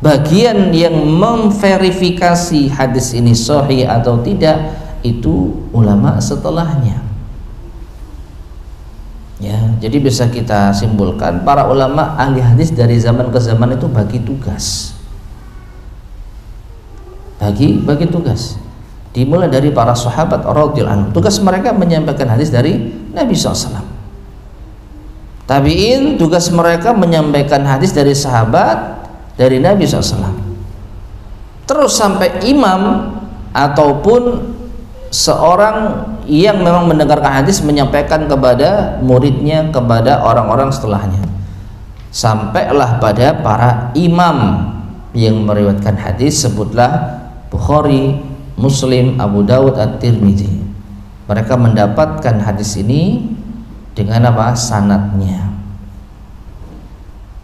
bagian yang memverifikasi hadis ini sahih atau tidak, itu ulama setelahnya. Ya, jadi bisa kita simpulkan para ulama ahli hadis dari zaman ke zaman itu bagi tugas. Bagi tugas. Dimulai dari para sahabat radhiyallahu anhum, tugas mereka menyampaikan hadis dari Nabi SAW. Tabi'in, tugas mereka menyampaikan hadis dari sahabat, dari Nabi SAW. Terus sampai imam ataupun seorang yang memang mendengarkan hadis menyampaikan kepada muridnya, kepada orang-orang setelahnya, sampailah pada para imam yang meriwayatkan hadis. Sebutlah Bukhari, Muslim, Abu Dawud, At-Tirmidzi. Mereka mendapatkan hadis ini dengan apa? Sanadnya.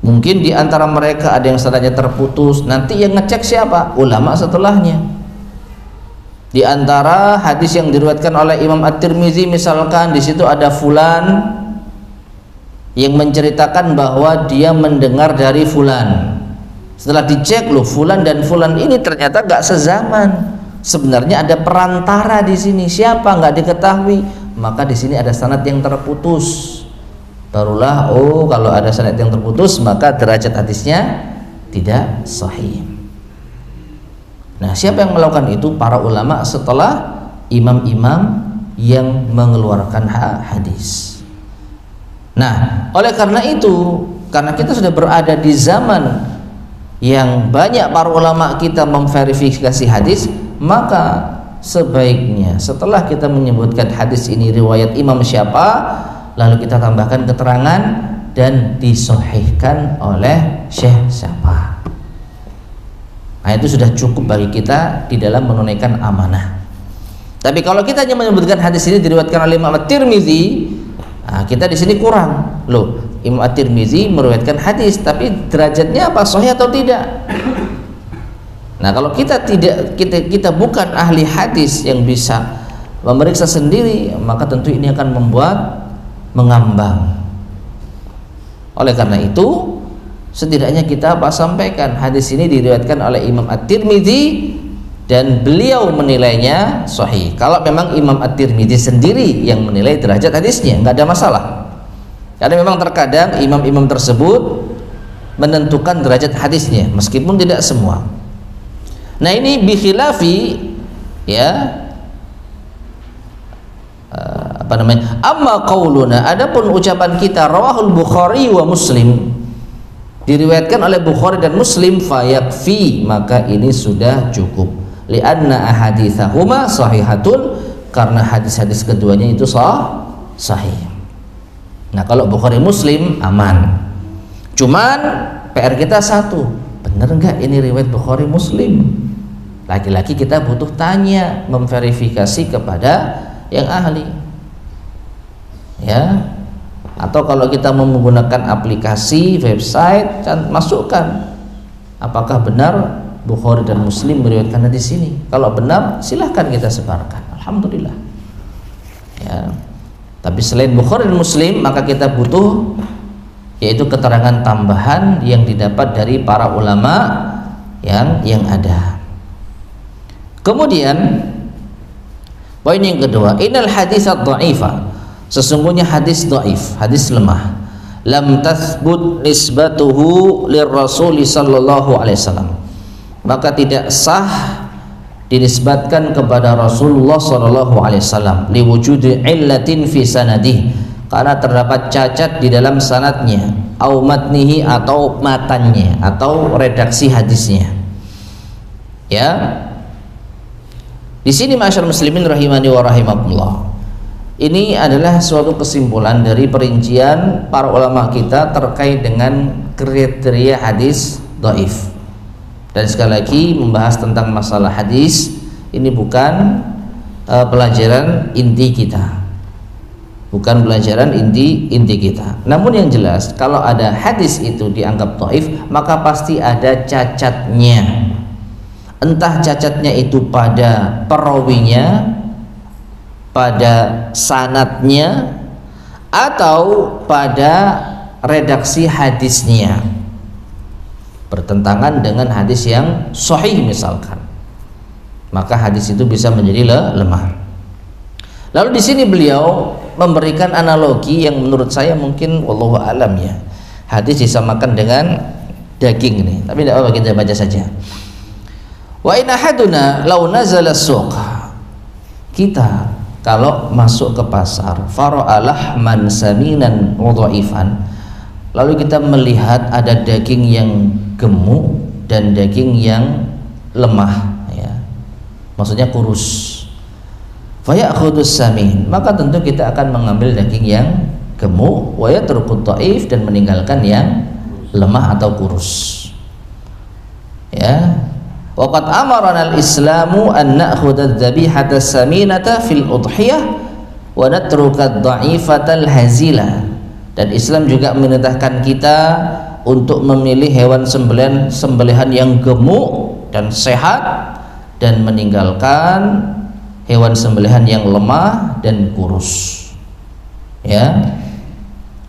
Mungkin di antara mereka ada yang sanadnya terputus, nanti yang ngecek siapa? Ulama setelahnya. Di antara hadis yang diriwayatkan oleh Imam At-Tirmidzi, misalkan di situ ada fulan yang menceritakan bahwa dia mendengar dari fulan. Setelah dicek, loh, fulan dan fulan ini ternyata gak sezaman. Sebenarnya ada perantara di sini, siapa nggak diketahui, maka di sini ada sanad yang terputus. Barulah, oh, kalau ada sanad yang terputus maka derajat hadisnya tidak sahih. Nah, siapa yang melakukan itu? Para ulama setelah imam-imam yang mengeluarkan hadis. Nah, oleh karena itu, karena kita sudah berada di zaman yang banyak para ulama kita memverifikasi hadis, maka sebaiknya setelah kita menyebutkan hadis ini riwayat imam siapa, lalu kita tambahkan keterangan dan disahihkan oleh syekh siapa. Nah, itu sudah cukup bagi kita di dalam menunaikan amanah. Tapi kalau kita hanya menyebutkan hadis ini diriwayatkan oleh Imam At-Tirmidzi, nah, kita di sini kurang. Loh, Imam At-Tirmidzi meriwayatkan hadis, tapi derajatnya apa? Sahih atau tidak? Nah, kalau kita bukan ahli hadis yang bisa memeriksa sendiri, maka tentu ini akan membuat mengambang. Oleh karena itu, setidaknya kita sampaikan hadis ini diriwayatkan oleh Imam At-Tirmidzi dan beliau menilainya sahih. Kalau memang Imam At-Tirmidzi sendiri yang menilai derajat hadisnya, nggak ada masalah. Karena memang terkadang imam-imam tersebut menentukan derajat hadisnya, meskipun tidak semua. Nah, ini bikhilafi, ya, amma qauluna, adapun ucapan kita rawahul Bukhari wa Muslim, diriwayatkan oleh Bukhari dan Muslim, fayakfi, maka ini sudah cukup. Lianna ahaditsahuma sahihatun, karena hadis-hadis keduanya itu sahih. Nah, kalau Bukhari Muslim aman. Cuman PR kita satu, bener nggak ini riwayat Bukhari Muslim? Lagi-lagi kita butuh tanya, memverifikasi kepada yang ahli, ya. Atau kalau kita menggunakan aplikasi, website, masukkan apakah benar Bukhari dan Muslim meriwayatkan hadis ini. Kalau benar, silahkan kita sebarkan, alhamdulillah, ya. Tapi selain Bukhari dan Muslim, maka kita butuh yaitu keterangan tambahan yang didapat dari para ulama yang ada. Kemudian poin yang kedua, innal haditsad dha'ifa, sesungguhnya hadis dhaif, hadis lemah, lam tathbut nisbatuhu lirrasul sallallahu alaihi wasallam, maka tidak sah dinisbatkan kepada Rasulullah sallallahu alaihi wasallam, liwujudi illatin fi sanadih, karena terdapat cacat di dalam sanadnya, au matnihi, atau matannya, atau redaksi hadisnya, ya. Di sini masyarakat muslimin rahimani wa rahimakumullah, ini adalah suatu kesimpulan dari perincian para ulama kita terkait dengan kriteria hadis dhaif. Dan sekali lagi membahas tentang masalah hadis ini bukan pelajaran inti kita, bukan pelajaran inti kita. Namun yang jelas kalau ada hadis itu dianggap dhaif, maka pasti ada cacatnya. Entah cacatnya itu pada perawinya, pada sanadnya, atau pada redaksi hadisnya, bertentangan dengan hadis yang sahih misalkan, maka hadis itu bisa menjadi lemah. Lalu di sini beliau memberikan analogi yang menurut saya mungkin wallahu alam ya, hadis disamakan dengan daging nih, tapi tidak apa-apa, kita baca saja. Wa in ahaduna law nazala suq, kita kalau masuk ke pasar fara'alah man saminan wa dhaifan, lalu kita melihat ada daging yang gemuk dan daging yang lemah ya, maksudnya kurus. Fa ya'khudus samin, maka tentu kita akan mengambil daging yang gemuk, wa yatrukut dhaif, dan meninggalkan yang lemah atau kurus ya. Waqad amarana al-islamu an na'khudha adh-dhabihata as-saminata fil udhiyah wa natruka ad-dha'ifata al-hazila. Dan Islam juga memerintahkan kita untuk memilih hewan sembelihan yang gemuk dan sehat, dan meninggalkan hewan sembelihan yang lemah dan kurus ya.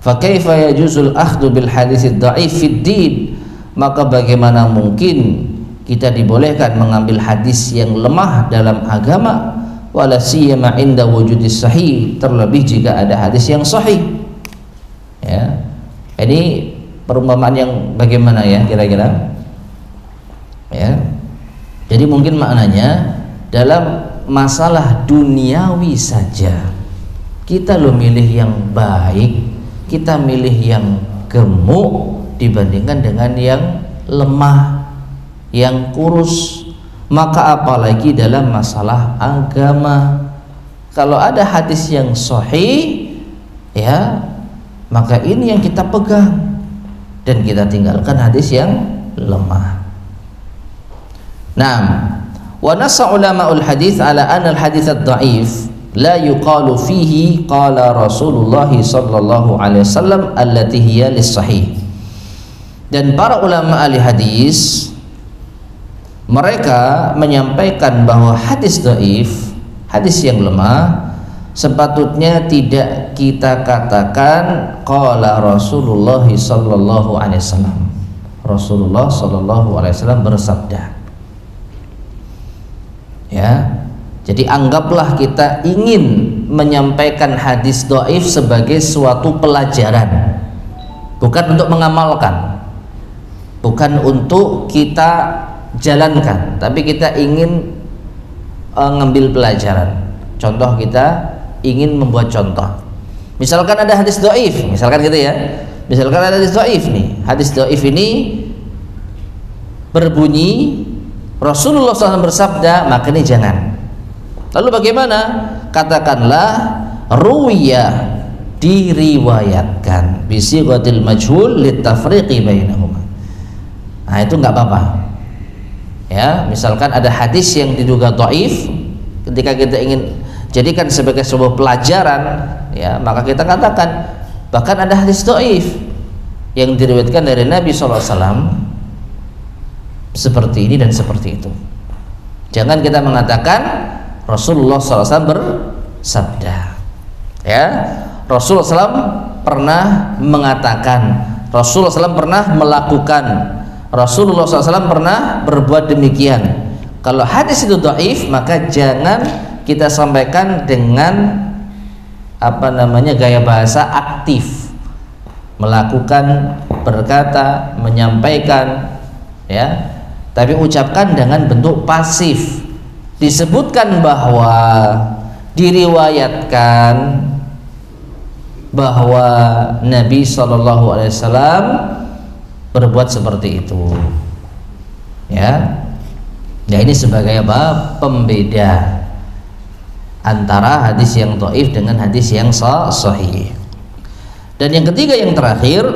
Fa kaifa yajuzul akhdhu bil hadits ad-dha'if fid din, maka bagaimana mungkin kita dibolehkan mengambil hadis yang lemah dalam agama, wala siyama inda wujudis sahih, terlebih jika ada hadis yang sahih ya. Ini perumpamaan yang bagaimana ya kira-kira ya. Jadi mungkin maknanya dalam masalah duniawi saja kita lo milih yang baik, kita milih yang gemuk dibandingkan dengan yang lemah, yang kurus, maka apalagi dalam masalah agama. Kalau ada hadis yang sahih ya, maka ini yang kita pegang dan kita tinggalkan hadis yang lemah. Naam, wa nassa ulama'ul hadis ala anna al-hadits ad-dha'if la yuqalu fihi qala Rasulullah sallallahu alaihi wasallam allati hiya lis-sahih. Dan para ulama ahli hadis mereka menyampaikan bahwa hadis dhaif, hadis yang lemah, sepatutnya tidak kita katakan qala Rasulullah sallallahu alaihi wasallam. Rasulullah sallallahu alaihi wasallam bersabda. Ya. Jadi anggaplah kita ingin menyampaikan hadis dhaif sebagai suatu pelajaran, bukan untuk mengamalkan, bukan untuk kita jalankan, tapi kita ingin ngambil pelajaran. Contoh, kita ingin membuat contoh. Misalkan ada hadis dhaif, misalkan gitu ya. Misalkan ada hadis dhaif nih. Hadis dhaif ini berbunyi Rasulullah SAW bersabda, maka ini jangan. Lalu bagaimana? Katakanlah ruwiyah, diriwayatkan, bisighatil majhul litafriqi bainahuma. Nah, itu enggak apa-apa. Ya, misalkan ada hadis yang diduga dhaif, ketika kita ingin jadikan sebagai sebuah pelajaran ya, maka kita katakan bahkan ada hadis dhaif yang diriwayatkan dari Nabi SAW seperti ini dan seperti itu. Jangan kita mengatakan Rasulullah SAW bersabda ya. Rasulullah SAW pernah mengatakan, Rasulullah SAW pernah melakukan, Rasulullah SAW pernah berbuat demikian. Kalau hadis itu dhaif, maka jangan kita sampaikan dengan gaya bahasa aktif, melakukan, berkata, menyampaikan ya, tapi ucapkan dengan bentuk pasif. Disebutkan bahwa diriwayatkan bahwa Nabi SAW berbuat seperti itu ya. Nah, ini sebagai apa? Pembeda antara hadis yang dhaif dengan hadis yang sahih. Dan yang ketiga, yang terakhir,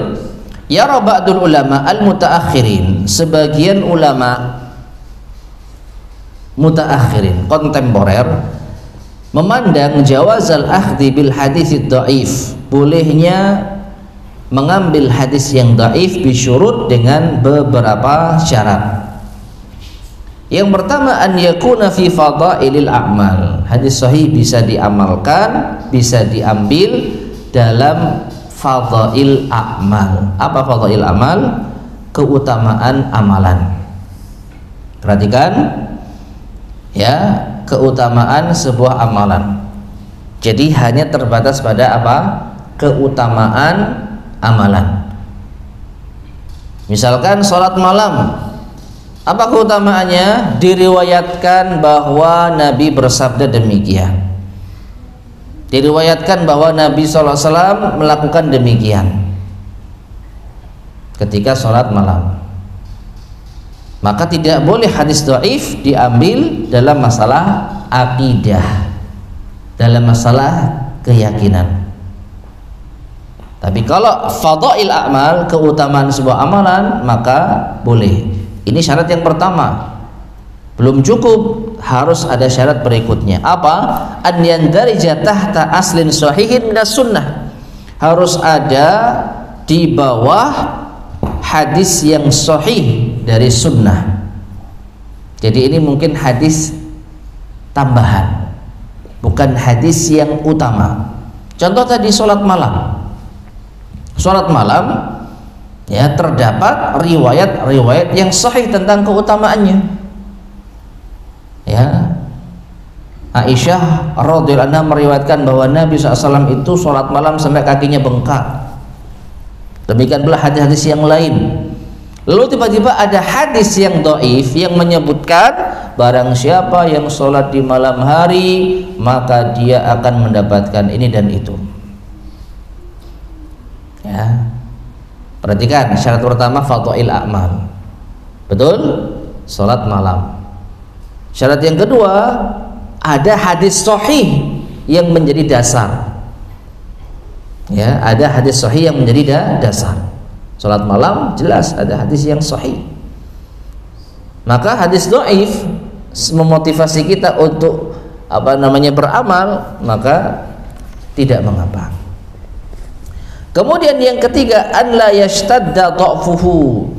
yara ba'dul ulama al-mutaakhirin, sebagian ulama mutaakhirin, kontemporer, memandang jawazal akhdhi bil hadits dhaif, bolehnya mengambil hadis yang dhaif bisyurut, dengan beberapa syarat. Yang pertama, an yakuna fi fadailil a'mal, hadis sahih bisa diamalkan, bisa diambil dalam fadail a'mal. Apa fadail amal? Keutamaan amalan. Perhatikan ya, keutamaan sebuah amalan. Jadi hanya terbatas pada apa? Keutamaan amalan. Misalkan sholat malam, apa keutamaannya? Diriwayatkan bahwa Nabi bersabda demikian, diriwayatkan bahwa Nabi SAW melakukan demikian ketika sholat malam. Maka tidak boleh hadis dhaif diambil dalam masalah akidah, dalam masalah keyakinan. Tapi kalau fadail a'mal, keutamaan sebuah amalan, maka boleh. Ini syarat yang pertama. Belum cukup, harus ada syarat berikutnya. Apa? An yandarija tahta aslin sahihin minas sunnah, harus ada di bawah hadis yang sahih dari sunnah. Jadi ini mungkin hadis tambahan, bukan hadis yang utama. Contoh tadi sholat malam. Sholat malam ya, terdapat riwayat-riwayat yang sahih tentang keutamaannya. Ya, Aisyah radhiyallahu anha meriwayatkan bahwa Nabi SAW itu sholat malam sampai kakinya bengkak. Demikian pula hadis-hadis yang lain. Lalu tiba-tiba ada hadis yang dhaif yang menyebutkan barang siapa yang sholat di malam hari maka dia akan mendapatkan ini dan itu. Ya, perhatikan syarat pertama fadail a'mal, betul, sholat malam. Syarat yang kedua, ada hadis sahih yang menjadi dasar. Ya, ada hadis sahih yang menjadi dasar. Sholat malam jelas ada hadis yang sahih. Maka hadis dhaif memotivasi kita untuk beramal, maka tidak mengapa. Kemudian yang ketiga, an la yashtadda dha'fuhu,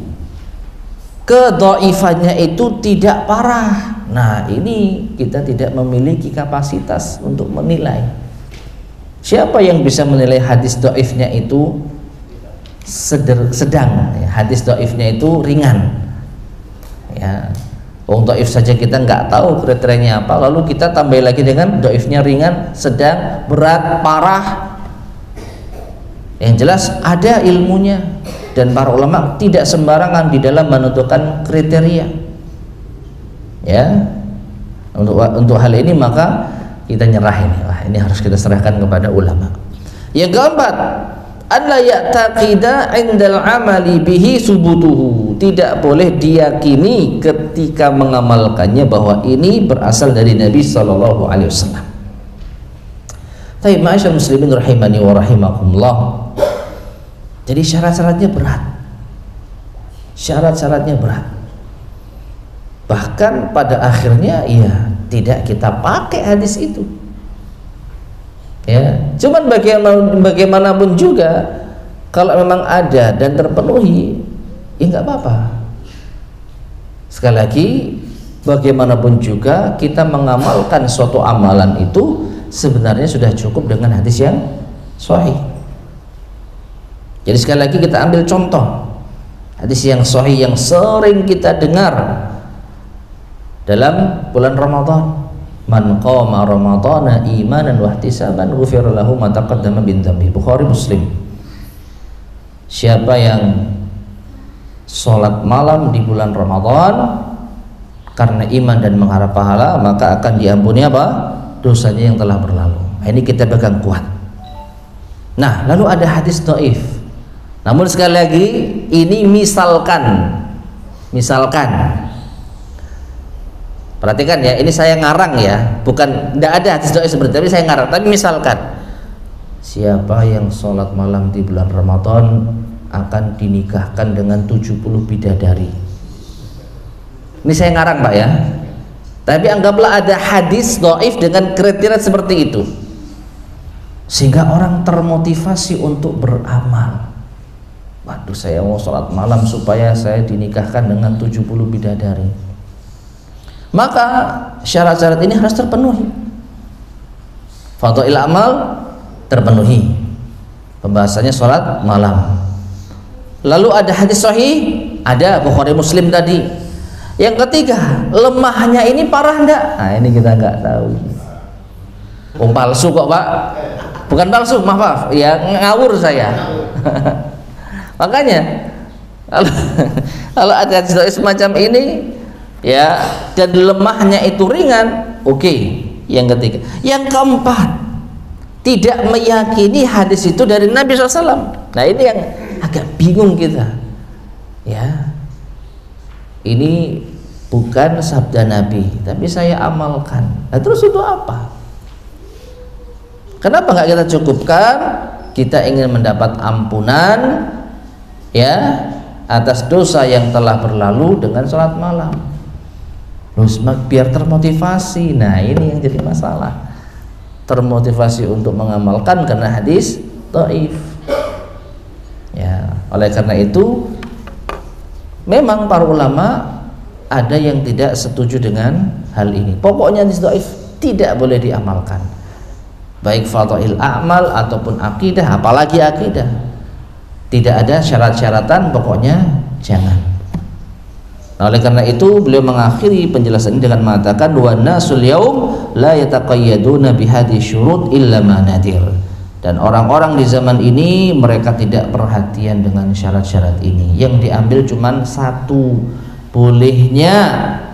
kedhaifannya itu tidak parah. Nah, ini kita tidak memiliki kapasitas untuk menilai. Siapa yang bisa menilai hadis dhaifnya itu sedang, hadis dhaifnya itu ringan? Ya, dhaif saja kita nggak tahu kriterianya apa, lalu kita tambah lagi dengan dhaifnya ringan, sedang, berat, parah. Yang jelas ada ilmunya, dan para ulama tidak sembarangan di dalam menentukan kriteria. Ya, untuk hal ini maka kita nyerah ini. Wah, ini harus kita serahkan kepada ulama. Yang keempat, alla ya'taqida 'indal 'amali bihi subutuhu, tidak boleh diyakini ketika mengamalkannya bahwa ini berasal dari Nabi sallallahu alaihi wasallam. Baik, ma'asyiral muslimin rahimani wa rahimakumullah. Jadi syarat-syaratnya berat. Syarat-syaratnya berat. Bahkan pada akhirnya ya tidak kita pakai hadis itu. Ya, cuman bagaimanapun juga kalau memang ada dan terpenuhi, ya nggak apa-apa. Sekali lagi, bagaimanapun juga kita mengamalkan suatu amalan itu sebenarnya sudah cukup dengan hadis yang sahih. Jadi sekali lagi kita ambil contoh hadis yang sahih yang sering kita dengar dalam bulan Ramadan. Man qama ramadhana imanan wa ihtisaban ghufira lahu ma taqaddama min dhanbi. Bukhari Muslim. Siapa yang sholat malam di bulan Ramadan karena iman dan mengharap pahala, maka akan diampuni apa? Dosanya yang telah berlalu. Ini kita pegang kuat. Nah, lalu ada hadis dhaif. Namun sekali lagi ini misalkan Perhatikan ya, ini saya ngarang ya, bukan, tidak ada hadis dhaif seperti itu, tapi saya ngarang. Tapi misalkan siapa yang sholat malam di bulan Ramadan akan dinikahkan dengan 70 bidadari. Ini saya ngarang Pak ya. Tapi anggaplah ada hadis dhaif dengan kriteria seperti itu, sehingga orang termotivasi untuk beramal. Waduh, saya mau sholat malam supaya saya dinikahkan dengan 70 bidadari. Maka syarat-syarat ini harus terpenuhi. Fadhail amal terpenuhi, pembahasannya sholat malam. Lalu ada hadis sahih, ada Bukhari Muslim tadi. Yang ketiga, lemahnya ini parah enggak? Nah ini kita nggak tahu. Palsu kok Pak, bukan palsu, maaf ya, ngawur saya. Makanya kalau ada hadis semacam ini ya, dan lemahnya itu ringan, oke. Yang ketiga, yang keempat, tidak meyakini hadis itu dari Nabi SAW. Nah ini yang agak bingung kita ya. Ini bukan sabda Nabi, tapi saya amalkan. Nah terus itu apa? Kenapa nggak kita cukupkan? Kita ingin mendapat ampunan ya atas dosa yang telah berlalu dengan sholat malam. Terus biar termotivasi. Nah ini yang jadi masalah, termotivasi untuk mengamalkan karena hadis dhaif ya. Oleh karena itu memang para ulama ada yang tidak setuju dengan hal ini. Pokoknya hadis dhaif tidak boleh diamalkan, baik fadhail a'mal ataupun akidah, apalagi akidah. Tidak ada syarat-syaratan, pokoknya jangan. Nah, oleh karena itu beliau mengakhiri penjelasan ini dengan mengatakan wa nasul yaum la yataqayyaduna bihadhi syurut illa ma nadir. Dan orang-orang di zaman ini mereka tidak perhatian dengan syarat-syarat ini. Yang diambil cuman satu, bolehnya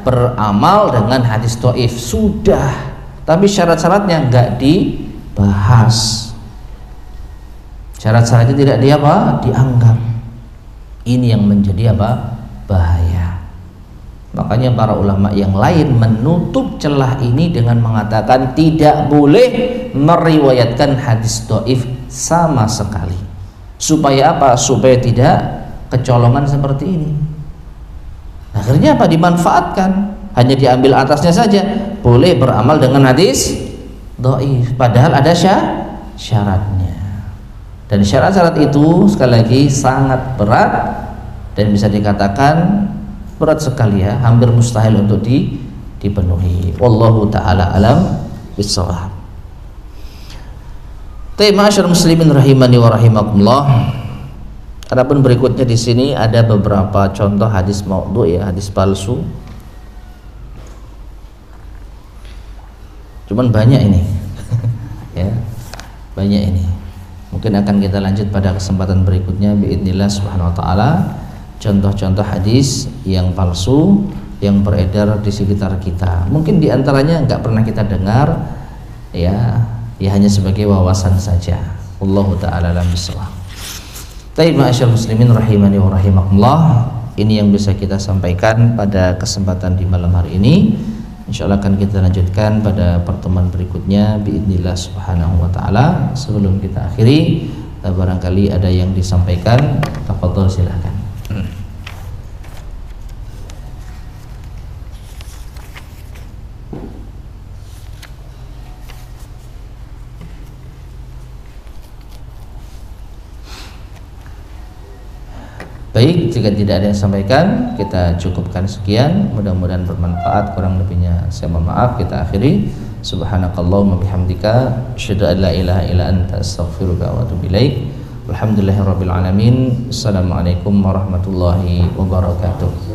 beramal dengan hadis dhaif sudah, tapi syarat-syaratnya enggak dibahas. Syarat-syaratnya tidak dianggap. Ini yang menjadi bahaya. Makanya para ulama yang lain menutup celah ini dengan mengatakan tidak boleh meriwayatkan hadis dhaif sama sekali. Supaya apa? Supaya tidak kecolongan seperti ini. Akhirnya apa? Dimanfaatkan, hanya diambil atasnya saja. Boleh beramal dengan hadis dhaif, padahal ada syaratnya. Dan syarat-syarat itu sekali lagi sangat berat dan bisa dikatakan berat sekali ya, hampir mustahil untuk dipenuhi. Wallahu taala alam bissawab. Ma'asyiral muslimin rahimani wa rahimakumullah. Adapun berikutnya di sini ada beberapa contoh hadis maudhu ya, hadis palsu. Cuman banyak ini. Ya. Banyak ini. Mungkin akan kita lanjut pada kesempatan berikutnya biidznillah subhanahu wa ta'ala. Contoh-contoh hadis yang palsu yang beredar di sekitar kita. Mungkin diantaranya nggak pernah kita dengar ya hanya sebagai wawasan saja. Wallahu ta'ala alam bissawab. Baik ma'asyiral muslimin rahimani wa rahimakumullah, ini yang bisa kita sampaikan pada kesempatan di malam hari ini. Insyaallah akan kita lanjutkan pada pertemuan berikutnya biidznillah subhanahu wa ta'ala. Sebelum kita akhiri, barangkali ada yang disampaikan, tafadhol silakan. Baik, jika tidak ada yang sampaikan, kita cukupkan sekian. Mudah-mudahan bermanfaat. Kurang lebihnya saya mohon maaf. Kita akhiri. Subhanakallahumma bihamdika asyhadu an la ilaha illa anta astaghfiruka wa atubu ilaik. Alhamdulillahirabbil alamin. Assalamualaikum warahmatullahi wabarakatuh.